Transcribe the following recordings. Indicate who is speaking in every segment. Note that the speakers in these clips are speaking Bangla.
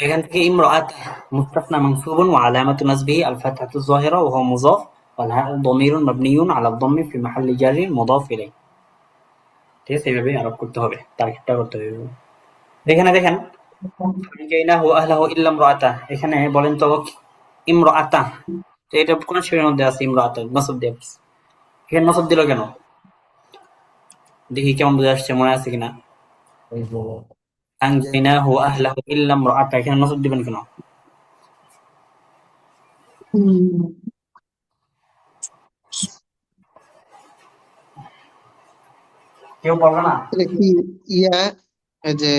Speaker 1: এখান থেকে ইমরাআতা মুস্তাসনা মানসুবুন ওয়া আলামাতু নাসবিহি আল ফাতহাতু যাহিরা ওয়া হুয়া মুযাফ ওয়াল হাউ দামিরুন মাবনিয়ুন আলা দাম্মি ফি মাহাল্লি জারিন মুযাফ ইলাইহি। ঠিক আছে, এইভাবে আরোপ করতে হবে, তারকিবটা করতে হবে। এখানে দেখেন ফানজাইনাহু ওয়া আহলাহু ইল্লা ইমরাআতা, এখানে বলেন তো ইমরাআতা, তো এটা কোন শেরের মধ্যে আছে ইমরাআতা নসব দিয়ে আছে। এখানে নসব দিল কেন? দেখি কেমন বুঝে আসছে, মনে আছে কিনা। ফানজাইনাহু ওয়া আহলাহু ইল্লা ইমরাআতা, এখানে নসব দিবেন কেন? কেউ বলবে না?
Speaker 2: এটা কি ইয়া এই যে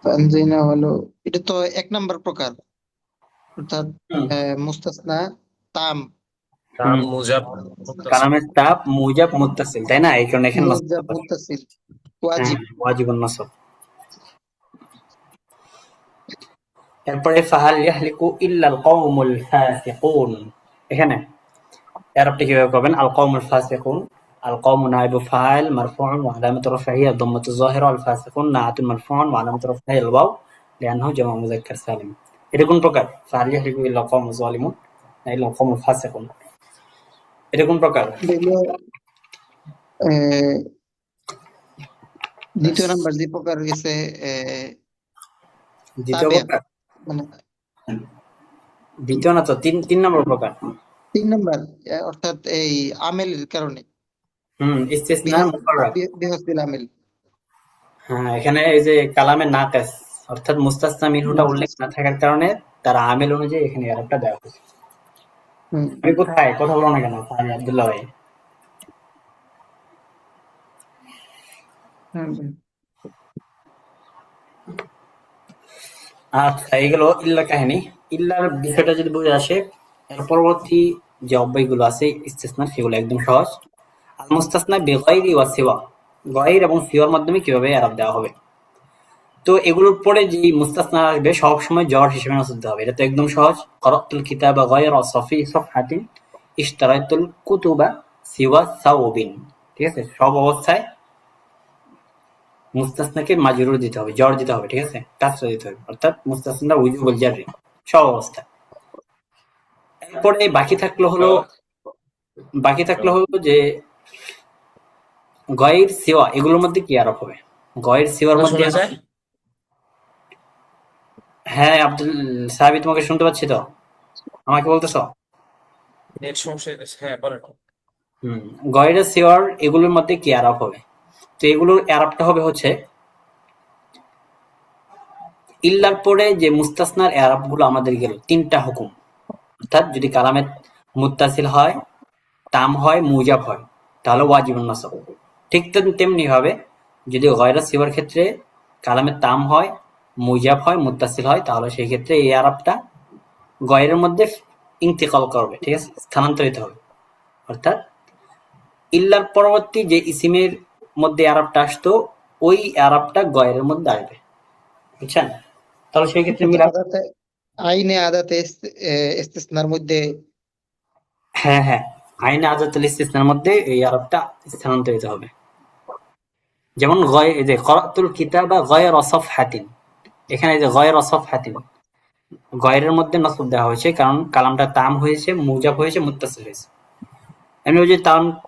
Speaker 2: তানজিনা হলো, এটা তো এক নাম্বার প্রকার, অর্থাৎ
Speaker 1: হুম
Speaker 2: মুস্তাসনা তাম
Speaker 1: হুম,
Speaker 3: মুজাব মুত্তাসিল।
Speaker 1: কালামের তাপ মুজাব মুত্তাসিল, তাই না? এই কারণে এখানে নসব
Speaker 2: মুজাব
Speaker 1: হবে।
Speaker 2: মুত্তাসিল
Speaker 1: হ্যাঁ,
Speaker 2: ওয়াজিব।
Speaker 1: ওয়াজিবুন নসব। এরপরে ফাহাল ইয়াহলিকু ইল্লাল কওমুল ফাসিকুন, এখানে এরাবটা কিভাবে করবেন? আল কওমুল ফাসিকুন, আল কওমু নাইবু ফাইল মারফুউন ওয়া আলামাতু রাফইহি আদ-দাম্মাতু যাহিরা ওয়াল ফাসিকুন নাআতুন মারফুউন ওয়া আলামাতু রাফইহি আল-ওয়াও লিআন্নাহু জামু মুযাক্কার সালিম। এটা কোন প্রকার? ফাহাল ইয়াহলিকু ইল্লাল কওমুজ জালিমুন না ইল্লাল কওমুল ফাসিকুন, এটা কোন প্রকার?
Speaker 2: এগুলো দ্বিতীয় নাম্বার যে প্রকার গেছে
Speaker 1: দ্বিতীয়
Speaker 2: তাবেয়া,
Speaker 1: প্রকার?
Speaker 2: মানে
Speaker 1: দ্বিতীয় না তো, তিন নম্বর প্রকার।
Speaker 2: 3 নাম্বার, অর্থাৎ এই আমেলের কারণে
Speaker 1: ইস্তিসনা মুফাররাদ।
Speaker 2: বিহাসবিল আমেল।
Speaker 1: হ্যাঁ, এখানে এই যে কালামে নাকাস অর্থাৎ মুস্তাসনা মিনহুটা উল্লেখ না থাকার কারণে তার আমেল অনুযায়ী এখানে এরাবটা দেওয়া হয়েছে।
Speaker 2: হুম।
Speaker 1: আমি কোথায় কথা বলো না কেন ভাই আব্দুল্লাহ ভাই?
Speaker 2: হুম।
Speaker 1: আচ্ছা, এইগুলো ইল্লা কাহিনী। ইল্লার বিষয়টা যদি বুঝে আসে, এর পরবর্তী যে অব্যয়গুলো আছে ইস্তিসনা, সেগুলো একদম সহজ। আল মুস্তাসনা বিগাইরি ওয়া সিওয়া, গায়র এবং সিওয়ার মাধ্যমে কিভাবে এরাব দেওয়া হবে। তো এগুলোর পরে যে মুস্তাসনা আসবে সব সময় জ্বর হিসেবে নজর দিতে হবে, এটা তো একদম সহজ। করাতুল কিতাবা গায়রা সফি সফহাতিন ইশতারাতুল কুতুবা সিওয়া সাওবিন, ঠিক আছে? সব অবস্থায় মুস্তাসনাকে মাজরুর দিতে হবে, জ্বর দিতে হবে, ঠিক আছে? কাসরা দিতে হবে, অর্থাৎ মুস্তাসনা উজুবুল জাররি সব অবস্থায়। এরপরে বাকি থাকলো হলো যে গয়ের সিওয়া, এগুলোর মধ্যে কি আরোপ হবে? গয়ের সিওয়ার মধ্যে
Speaker 3: শোনা যায়?
Speaker 1: হ্যাঁ আব্দুল সাহাবি, তোমাকে শুনতে পাচ্ছি তো, আমাকে বলতেছো?
Speaker 3: নেট সমস্যা হয়েছে। হ্যাঁ বলেন।
Speaker 1: হুম, গয়ের সিওয়ার এগুলোর মধ্যে কি আরোপ হবে? তো এগুলোর আরোপটা হবে হচ্ছে ইল্লার পরে যে মুস্তাসনার আরোপ গুলো আমাদের গেল 3টা হুকুম, অর্থাৎ যদি কালামে মুত্তাসিল হয়, তাম হয়, মুজাব হয়, তাহলে ওয়াজিবুন নাসব। ঠিক তেমনি ভাবে যদি গয়রা সিওয়ার ক্ষেত্রে কালামে তাম হয়, মুজাব হয়, মুত্তাসিল হয়, তাহলে সেই ক্ষেত্রে এই আরবটা গয়রের মধ্যে ইন্তিকাল করবে, ঠিক আছে? স্থানান্তরিত হবে। অর্থাৎ ইল্লার পরবর্তী যে ইসিমের মধ্যে আরবটা আসতো, ওই আরবটা গয়রের মধ্যে আসবে, বুঝছেন? তাহলে সেই ক্ষেত্রে মিলাদ।
Speaker 2: আইনে আদাতে ইস্তিসনার মধ্যে।
Speaker 1: হ্যাঁ হ্যাঁ, আইনে আজাতুল ইস্তিসনার মধ্যে এই আরবটা স্থানান্তরিত হবে। যেমন এই যে করাতুল কিতাবা গায়রা সাফহাতিন, এখানে এই যে গায়রা সাফহাতিন, গয়রের মধ্যে নসব দেওয়া হয়েছে কারণ কালামটা তাম হয়েছে, মুজাব হয়েছে, মুত্তাসিল হয়েছে। এমনি যদি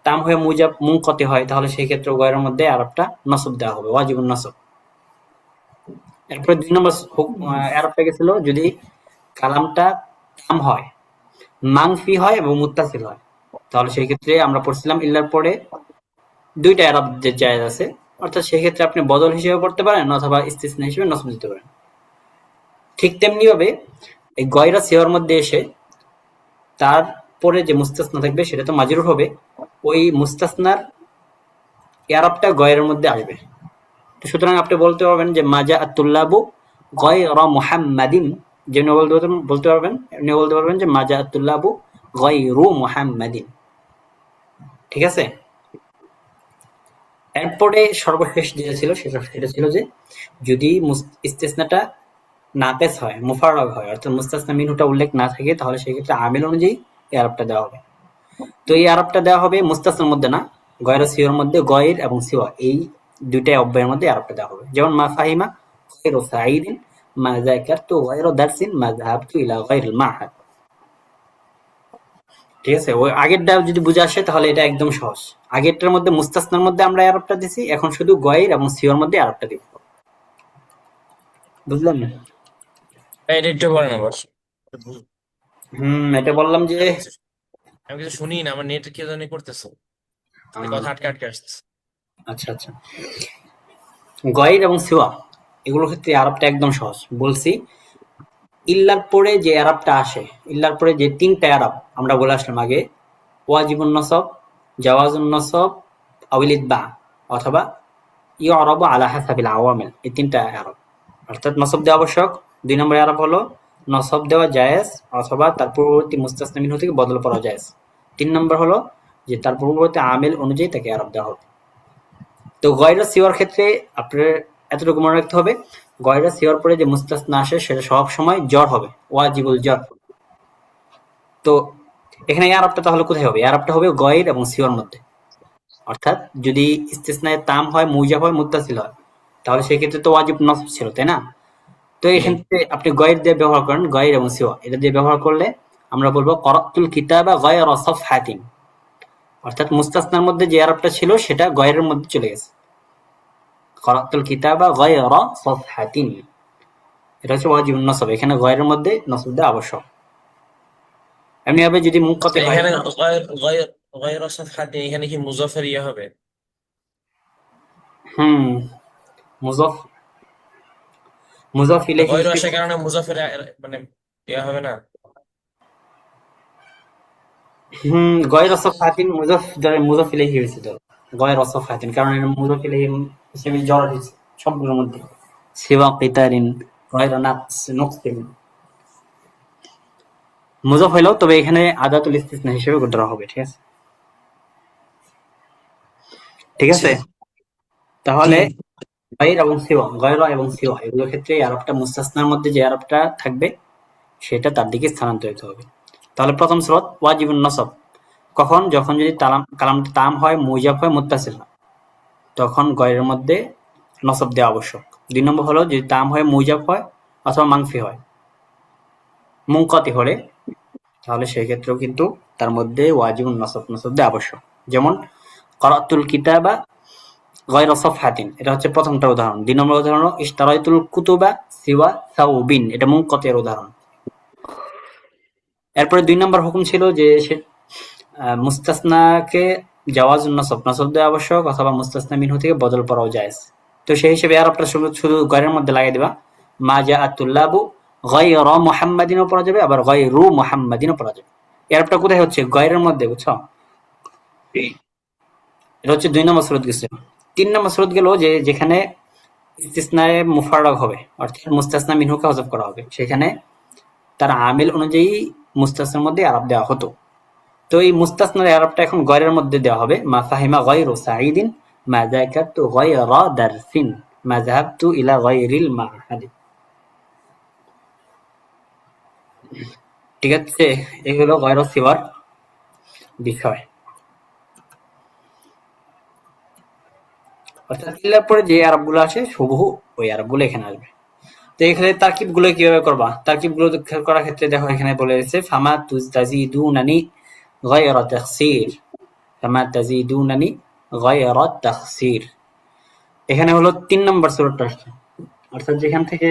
Speaker 1: তাম হয়ে মুজাব মুনকতি হয়, তাহলে সেই ক্ষেত্রে গয়রের মধ্যে আরবটা নসব দেওয়া হবে, ওয়াজিবুন নসব। এরপরে 2 নম্বর আরবটা গেছিল যদি কালামটা তাম হয়, মানফি হয় এবং মুত্তাসিল হয়, তাহলে সেই ক্ষেত্রে আমরা পড়ছিলাম ইল্লার পরে 2টা আরব যে জায়েজ আছে, অর্থাৎ সেই ক্ষেত্রে আপনি বদল হিসেবে পড়তে পারেন অথবা ইস্তিসনা হিসেবে নসব দিতে পারেন। ঠিক তেমনি ভাবে এই গয়রা সিওয়ার মধ্যে এসে তারপরে যে মুস্তাসনা থাকবে সেটা তো মাজরুর হবে, ওই মুস্তাসনার ইয়ারাবটা গয়ের মধ্যে আসবে। সুতরাং আপনি বলতে পারবেন যে মাজা আতুল্লাবু গয়রা মুহাম্মাদিন, যেমনি বলতে পারবেন, এমনি বলতে পারবেন যে মাজা আতুল্লাবু গয়রু মুহাম্মাদিন, ঠিক আছে? এরপরে সর্বশেষ যেটা ছিল সেটা ছিল যে যদি ইস্তিসনাটা নাকেস হয়, মুফাররাগ হয়, অর্থাৎ মুস্তাসনা মিনহুটা উল্লেখ না থাকে, তাহলে সেই ক্ষেত্রে আমিল অনুযায়ী এই আরবটা দেওয়া হবে। তো এই আরবটা দেওয়া হবে মুস্তাসনার মধ্যে না, গয়রা সিওয়ার মধ্যে। গয়ের এবং সিওয়া এই দুইটাই অব্যয়ের মধ্যে আরবটা দেওয়া হবে। যেমন মা ফাহিমা গায়রু সাঈদিন, মা যাকারতু গায়রু দারসিন, মা যাহাবতু ইলা গায়রিল মা'হাদ। ঠিক আছে, ওই আগেরটা যদি বুঝে আসে তাহলে এটা একদম সহজ। আগেরটার মধ্যে মুস্তাসনার মধ্যে আমরা আরবটা দিছি, এখন শুধু গয়র এবং সিওর মধ্যে আরবটা দিব। বুঝলেন?
Speaker 3: এটা একটু বলেন আবার।
Speaker 1: এটা বললাম যে
Speaker 3: আমি কিছু শুনি না, আমার নেট কে জানি করতেছে, কথা আটকে আটকে আসছে।
Speaker 1: আচ্ছা আচ্ছা, গয়র এবং সিওয়া এগুলোর ক্ষেত্রে আরবটা একদম সহজ। বলছি ইল্লার পরে যে আরবটা আসে, ইল্লার পরে যে তিনটা আরব আমরা বলে আসলাম আগে, ওয়াজিবুন নসব, জাওয়াজুন নসব, আউল ইতবা, অথবা ইউরাবু আলা হাসাবিল আওয়ামিল, এই তিনটা আরব। অর্থাৎ নসব দেওয়া আবশ্যক। 2 নম্বর আরব হলো নসব দেওয়া জায়েজ অথবা তার পূর্ববর্তী মুস্তাসনা মিনহু থেকে বদল করা জায়েজ। 3 নম্বর হলো যে তার পূর্ববর্তী আমিল অনুযায়ী তাকে আরব দেওয়া হবে। তো গয়রা সিওয়ার ক্ষেত্রে আপনার এতটুকু মনে রাখতে হবে, গয়রা সিওয়ার পরে যে মুস্তাসনা আসে সেটা সব সময় জ্বর হবে, ওয়াজিবুল জ্বর। তো এখানে এই আরবটা তাহলে কোথায় হবে? এই আরবটা হবে গয়র এবং সিওয়ার মধ্যে। অর্থাৎ যদি ইস্তিসনায়ে তাম হয়, মুজাব হয়, মুত্তাসিল হয়, তাহলে সেই ক্ষেত্রে তো ওয়াজিব নসব ছিল, তাই না? তো এখান থেকে আপনি গয়র দিয়ে ব্যবহার করেন, গয়র এবং সিওয়া এটা দিয়ে ব্যবহার করলে আমরা বলবো করাতুল কিতাবা গায়রা সাফহাতিন। অর্থাৎ মুস্তাসনার মধ্যে যে আরবটা ছিল সেটা গয়রের মধ্যে চলে গেছে। করাতুল কিতাবা গায়রা সাফহাতিন, এটা হচ্ছে ওয়াজিবুন নসব। এখানে গয়রের মধ্যে নসব দেওয়া আবশ্যক। এমনি ভাবে যদি মুনকাতি হয়,
Speaker 3: এখানে গায়র গায়র সাফহাতি, এখানে কি মুজাফফর ইয়া হবে?
Speaker 1: হুম মুজফ মুজফ ইলাইহি
Speaker 3: গায়র
Speaker 1: যদি,
Speaker 3: আসার কারণে মুজাফফর মানে ইয়া হবে না?
Speaker 1: গয়রা সাফহাতিন মুজফ, ধরে মুজফ ইলাইহি হয়েছে, ধরো গয়রা সাফহাতিন, কারণ এটা মুজফ ইলাইহি হিসেবে জড় হয়েছে সবগুলোর মধ্যে। সিওয়া কিতারিন, গয়রা নকসিন, মুজফ হইলেও তবে এখানে আদাতুল ইস্তিসনা হিসেবে ধরা হবে। ঠিক আছে, ঠিক আছে। তাহলে গয়র এবং সিওয়া, গয়রা এবং সিওয়া এগুলোর ক্ষেত্রে এই আরবটা মুস্তাসনার মধ্যে যে আরবটা থাকবে সেটা তার দিকে স্থানান্তরিত হবে। তাহলে প্রথম স্রোত ওয়াজিবুন নসব কখন? যখন যদি কালামটা তাম হয়, মুজাব হয়, মুত্তাসিল হয়, তখন গয়রের মধ্যে নসব দেওয়া আবশ্যক। 2 নম্বর হলো যদি তাম হয়, মুজাব হয়, অথবা মাংফি হয়। মুনকাতি হলে তাহলে সেই ক্ষেত্রেও কিন্তু তার মধ্যে ওয়াজিবুন নসব দেওয়া আবশ্যক। যেমন করাতুল কিতাবা গয়রা সাফহাতিন, এটা হচ্ছে প্রথমটা উদাহরণ। 2 নম্বর উদাহরণ হলো ইশতারাইতুল কুতুবা সিওয়া সাউবিন, এটা মুনকাতির উদাহরণ। এরপরে 2 নম্বর হুকুম ছিল যে সে মুস্তাসনাকে জাওয়াজুন নসব দেওয়া আবশ্যক অথবা মুস্তাসনা মিনহু থেকে বদল করাও জায়েজ। তো সেই হিসেবে আরবটা শুধু গয়রের মধ্যে লাগিয়ে দিবা। মা জাআত তুল্লাবু গায়রা মুহাম্মাদিনও পড়া যাবে, আবার গায়রু মুহাম্মাদিনও পড়া যাবে। এই আরবটা কোথায় হচ্ছে? গয়রের মধ্যে, বুঝছো? এটা হচ্ছে 2 নম্বর সুরত গেছে। 3 নম্বর সুরত গেল যে যেখানে ইস্তিসনায়ে মুফাররাগ হবে, অর্থাৎ মুস্তাসনা মিনহুকে হযফ করা হবে, সেখানে তার আমিল অনুযায়ী মুস্তাসনার মধ্যে আরব দেওয়া হতো। তো এই মুস্তাসনার আরবটা এখন গয়রের মধ্যে দেওয়া হবে। মা ফাহিমা গায়রু সাঈদিন, মা যাকারতু গায়রা দারসিন, মা যাহাবতু ইলা গায়রিল মা'হাদ। ঠিক আছে, এগুলো গয়র সিওয়ার বিষয়। অর্থাৎ ইল্লার পরে যে আরবগুলো আসে হুবহু ওই আরবগুলো এখানে আসবে। তো এখানে তারকিবগুলো কিভাবে করবা? তারকিবগুলো করার ক্ষেত্রে দেখো এখানে বলে রয়েছে ফামা তাজিদুনানি গায়রা তাখসির, ফামা তাজিদুনানি গায়রা তাখসির। এখানে হলো 3 নম্বর সূরাটা আসছে, অর্থাৎ যেখান থেকে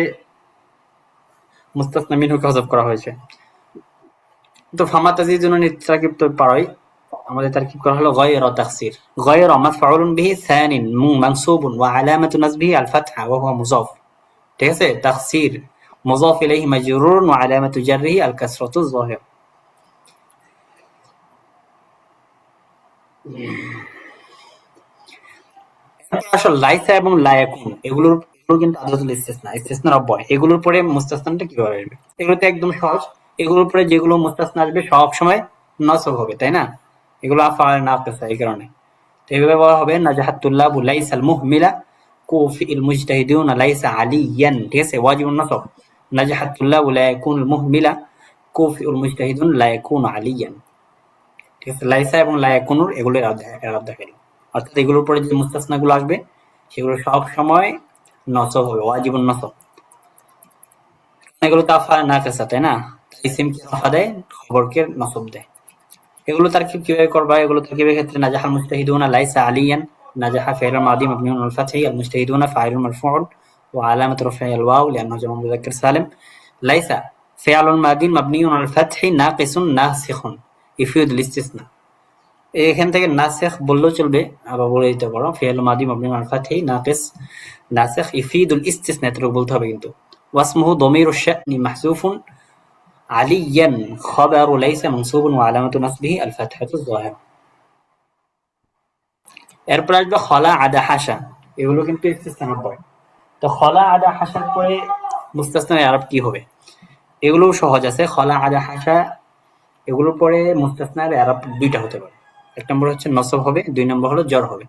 Speaker 1: মুস্তাসনা মিনহুকে হযফ করা হয়েছে। তো ফামা তাজিদুনানি তারকিব তো পারোই, আমাদের তারকিব করা হলো গায়রা তাখসির। গায়রা মাফউলুন বিহি সানিন মানসুবুন ওয়া আলামাতু নাসবিহি আল ফাতহা ওয়া হুয়া মুযাফ। ঠিক আছে, তাখসির মুযাফ ইলাইহি মাজরুরুন ওয়া আলামাতু জাররিহি আল কাসরাতু যাহিরা। আসলে লাইসা এবং লায়াকুন এগুলো কিন্তু আদাতুল ইস্তিসনা, ইস্তিসনার অব্যয়। এগুলোর পরে মুস্তাসনাটা কিভাবে আসবে? এগুলো তো একদম সহজ। এগুলোর পরে যেগুলো মুস্তাসনা আসবে সব সময় নসব হবে, তাই না? এগুলো আফআল নাকিসা, এই কারণে তো এইভাবে বলা হবে নাজাহাত তুল্লাবু লাইসাল মুহমিলা কুফিল মুজতাহিদুন লাইসা আলিয়ান। ঠিক আছে, ওয়াজিবুন নসব। নাজাহাত তুল্লাবু লা ইয়াকুনুল মুহমিলা কুফিল মুজতাহিদুন লা ইয়াকুনু আলিয়ান। ঠিক আছে, লাইসা এবং লা ইয়াকুনুর এগুলোর এরাব দেখাইল। অর্থাৎ এগুলোর পরে যে মুস্তাসনা গুলো আসবে সেগুলো সব সময় নসব হবে, ওয়াজিবুন নসব। এগুলো তাফা নাকেসা, তাই না? ইসিমকে রফা দেয়, খবরকে নসব দেয়। এগুলো তারকিব কিভাবে করবা? এগুলো তারকিবের ক্ষেত্রে নাজাহাল মুজতাহিদুনা লাইসা আলিয়ান, নাজাহা ফি'লুল মাদি মাবনিউন আলাল ফাতহি, আল মুজতাহিদুনা ফাইলুন মারফুউন ওয়া আলামাতু রাফইহি আল ওয়াও লিআন্নাহু জাম'u মুযাক্কার সালিম। লাইসা ফি'লুন মাদিন মাবনিউন আলাল ফাতহি নাকিসুন নাসিখুন ইউফিদুল ইসতিসনা। এখান থেকে নাসিখ বললেও চলবে, আবার বলে দিতে পারো ফি'ল মাদি মাবনিউন আলাল ফাতহি নাকিস নাসিখ ইউফিদুল ইসতিসনা, এতটুকু বলতে হবে কিন্তু। ওয়াসমুহু দমিরুশ শা'নি মাহযুফুন عليا خبر ليس منصوب وعلامة نصبه الفتحة الظاهرة। এরপর আসবে খলা আদা হাসা, এগুলো কিন্তু ইস্তিসনার পরে। তো খলা আদা হাসার পরে মুস্তাসনার আরব কি হবে? এগুলোও সহজ আছে। খলা আদা হাসা এগুলোর পরে মুস্তাসনার আরব দুইটা হতে পারে। এক নম্বর হচ্ছে নসব হবে, দুই নম্বর হলো জ্বর হবে।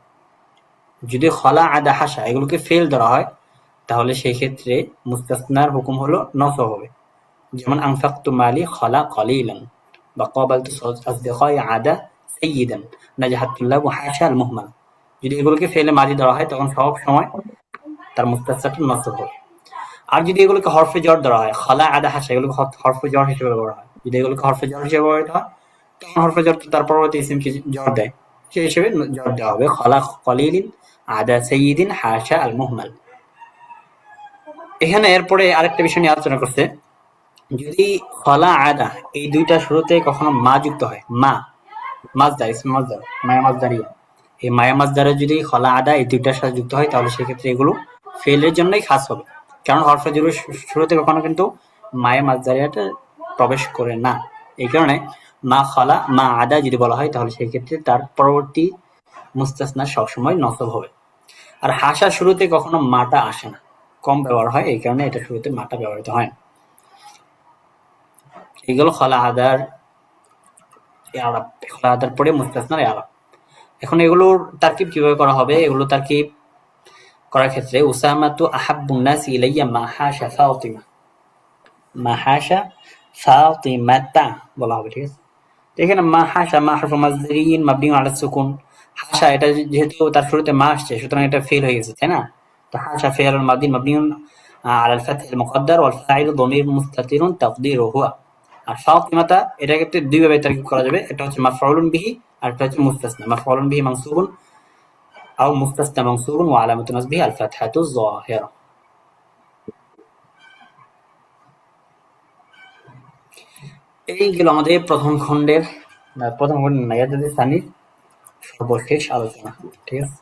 Speaker 1: যদি খলা আদা হাসা এগুলোকে ফেল ধরা হয় তাহলে সেই ক্ষেত্রে মুস্তাসনার হুকুম হলো নসব হবে। যেমন আনফাকতু মালি খলা কলিলান বা ক্বাবালতু আসদিকাই আদা সাইয়্যিদান নাজাহাত তুল্লাবু হাশা আল মুহমাল। যদি এগুলোকে ফেলে মাদি ধরা হয় তখন সব সময় তার মুস্তাসনাটা নসব হবে। আর যদি এগুলোকে হরফে জ্বর ধরা হয়, খলা আদা হাসা এগুলোকে হরফে জ্বর হিসেবে ব্যবহার হয়। যদি এগুলোকে হরফে জ্বর হিসেবে ব্যবহৃত হয় তখন হরফে জ্বর তার পরবর্তী ইসিমকে জ্বর দেয়, সেই হিসেবে জ্বর দেওয়া হবে। খলা কলিলিন আদা সাইয়্যিদিন হাশা আল মুহমাল। এখানে এরপরে আরেকটা বিষয় নিয়ে আলোচনা করছে, যদি খলা আদা এই দুইটা শুরুতে কখনো মা যুক্ত হয়, মা মাজদার, ইসমে মাজদার, মায়া মাজদারিয়া, এই মায়া মাজদারে যদি খলা আদা এই দুইটার সাথে যুক্ত হয় তাহলে সেক্ষেত্রে এগুলো ফেলের জন্যই খাস হবে। কারণ হরফে জুরের শুরুতে কখনো কিন্তু মায়া মাজদারিয়াটা প্রবেশ করে না। এই কারণে মা খলা মা আদা যদি বলা হয় তাহলে সেই ক্ষেত্রে তার পরবর্তী মুস্তাসনা সবসময় নসব হবে। আর হাসা শুরুতে কখনো মাটা আসে না, কম ব্যবহার হয়, এই কারণে এটা শুরুতে মাটা ব্যবহৃত হয় না। এগুলো খলা আদার আরব, খলা আদার পরে মুস্তাসনার আরব। এখন এগুলোর তারকিব কিভাবে করা হবে? এগুলো তারকিব করার ক্ষেত্রে উসামাতু আহাব্বুন নাসি ইলাইয়া মা হাশা ফাতিমা, মা হাশা ফাতিমাতা বলা হবে, ঠিক আছে? তো এখানে মা হাশা, মা হারফু মাজদারিন মাবনিউন আলা সুকুন। হাশা এটা যেহেতু তার শুরুতে মা আসছে সুতরাং এটা ফেল হয়ে গেছে, তাই না? তো হাশা ফি'লুল মাদি মাবনিউন আলাল ফাতহিল মুকদ্দার ওয়াল ফাইলু যমির মুস্তাতিরুন তাকদিরুহু হুয়া। আর ফাতিমাতা এটা ক্ষেত্রে দুই ভাবে তারকিব করা যাবে, এটা হচ্ছে মাফউলুন বিহি আর এটা হচ্ছে মুস্তাসনা। মাফউলুন বিহি মানসুবুন আও মুস্তাসনা মানসুবুন ওয়া আলামাতু নাসবিহি আল ফাতহাতু যাহিরা। এই গেল আমাদের প্রথম খণ্ডের নাইয়াতুল সানির সর্বশেষ আলোচনা, ঠিক আছে?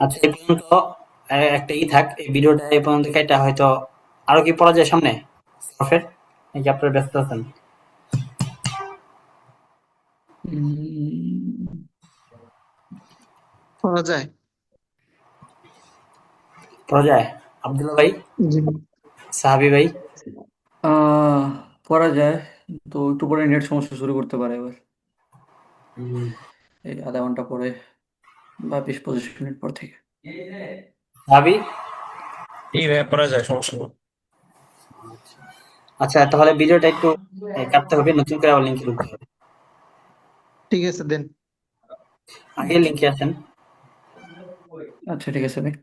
Speaker 1: আচ্ছা, এই পর্যন্ত একটা থাক, এই ভিডিওটা এই পর্যন্ত কেটে হয়তো আরো কি পড়া যায় সামনে সরফের, নাকি আপনারা ব্যস্ত আছেন?
Speaker 2: উম, করা যায়।
Speaker 1: পড়া যায়? আব্দুল্লাহ ভাই,
Speaker 2: জি।
Speaker 1: সাহাবি ভাই,
Speaker 4: আহ পড়া যায়, তো একটু পরে নেট সমস্যা শুরু করতে পারে এবার, এই আধা ঘন্টা পরে বা 20-25 মিনিট পর থেকে।
Speaker 1: সাহাবি।
Speaker 3: এই ভাবে পড়া যায়, সমস্যা নেই।
Speaker 1: আচ্ছা, তাহলে ভিডিওটা একটু কাটতে হবে, নতুন করে আবার লিঙ্কে ঢুকতে হবে।
Speaker 2: ঠিক আছে, দেন।
Speaker 1: আগে লিঙ্কে আসেন।
Speaker 4: আচ্ছা ঠিক আছে ভাই।